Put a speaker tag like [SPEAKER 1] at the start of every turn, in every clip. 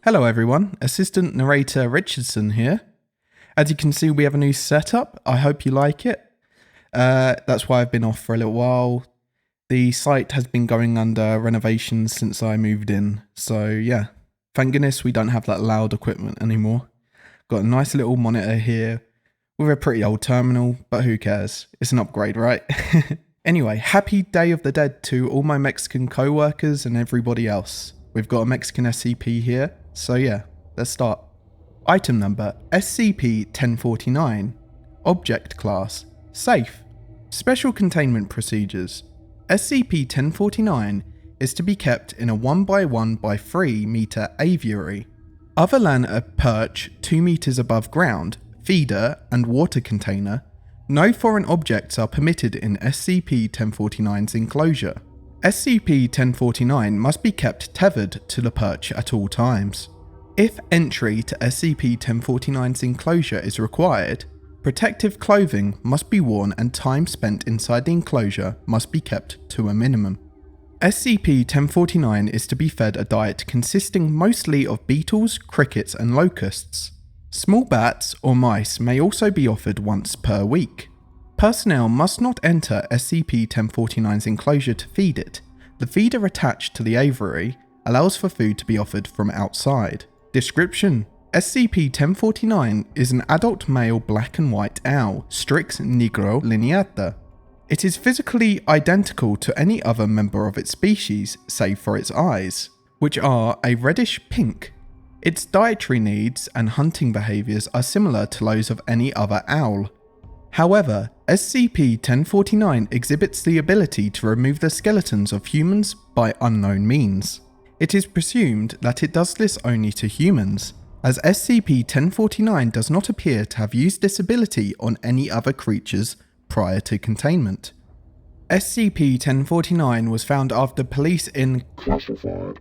[SPEAKER 1] Hello everyone, Assistant Narrator Richardson here. As you can see, we have a new setup. I hope you like it. That's why I've been off for a little while. The site has been going under renovations since I moved in. So yeah, thank goodness we don't have that loud equipment anymore. Got a nice little monitor here with a pretty old terminal, but who cares? It's an upgrade, right? Anyway, happy Day of the Dead to all my Mexican co-workers and everybody else. We've got a Mexican SCP here, so yeah, let's start. Item number SCP-1049. Object Class Safe. Special Containment Procedures. SCP-1049 is to be kept in a 1x1x3 meter aviary. Other than a perch 2 meters above ground, feeder, and water container, no foreign objects are permitted in SCP-1049's enclosure. SCP-1049 must be kept tethered to the perch at all times. If entry to SCP-1049's enclosure is required, protective clothing must be worn and time spent inside the enclosure must be kept to a minimum. SCP-1049 is to be fed a diet consisting mostly of beetles, crickets, and locusts. Small bats or mice may also be offered once per week. Personnel must not enter SCP-1049's enclosure to feed it. The feeder attached to the aviary allows for food to be offered from outside. Description: SCP-1049 is an adult male black and white owl, Strix nigro lineata. It is physically identical to any other member of its species, save for its eyes, which are a reddish pink. Its dietary needs and hunting behaviours are similar to those of any other owl. However, SCP-1049 exhibits the ability to remove the skeletons of humans by unknown means. It is presumed that it does this only to humans, as SCP-1049 does not appear to have used this ability on any other creatures prior to containment. SCP-1049 was found after police in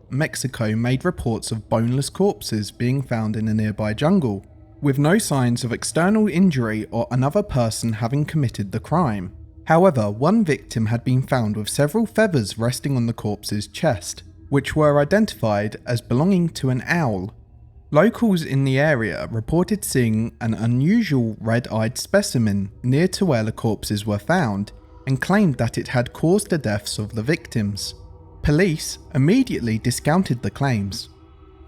[SPEAKER 1] Mexico made reports of boneless corpses being found in a nearby jungle, with no signs of external injury or another person having committed the crime. However, one victim had been found with several feathers resting on the corpse's chest, which were identified as belonging to an owl. Locals in the area reported seeing an unusual red-eyed specimen near to where the corpses were found, and claimed that it had caused the deaths of the victims. Police immediately discounted the claims.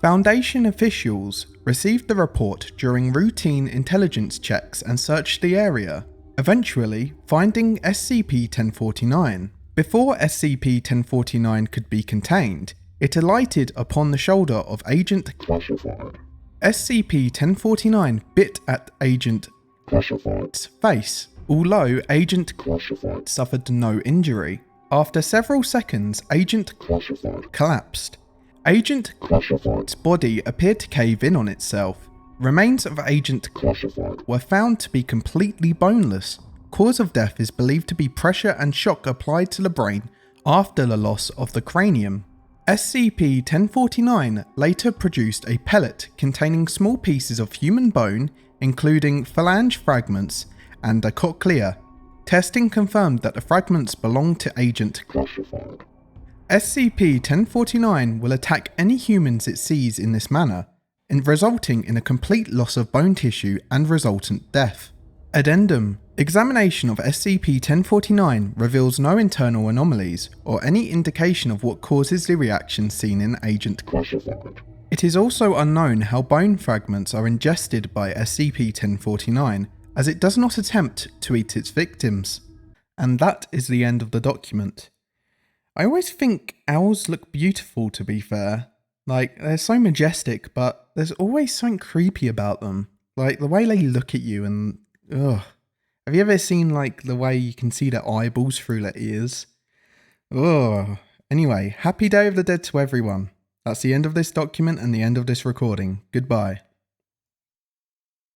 [SPEAKER 1] Foundation officials received the report during routine intelligence checks and searched the area, eventually finding SCP-1049. Before SCP-1049 could be contained, it alighted upon the shoulder of Agent Classified. SCP-1049 bit at Agent Classified's face, although Agent Classified suffered no injury. After several seconds, Agent Classified collapsed. Agent Classified's body appeared to cave in on itself. Remains of Agent Classified were found to be completely boneless. Cause of death is believed to be pressure and shock applied to the brain after the loss of the cranium. SCP-1049 later produced a pellet containing small pieces of human bone, including phalange fragments and a cochlea. Testing confirmed that the fragments belonged to Agent Classified. SCP-1049 will attack any humans it sees in this manner, resulting in a complete loss of bone tissue and resultant death. Addendum: examination of SCP-1049 reveals no internal anomalies or any indication of what causes the reaction seen in Agent Classified. It is also unknown how bone fragments are ingested by SCP-1049, as it does not attempt to eat its victims. And that is the end of the document. I always think owls look beautiful, to be fair. Like, they're so majestic, but there's always something creepy about them. Like, the way they look at you and... ugh. Have you ever seen, like, the way you can see their eyeballs through their ears? Ugh. Anyway, happy Day of the Dead to everyone. That's the end of this document and the end of this recording. Goodbye.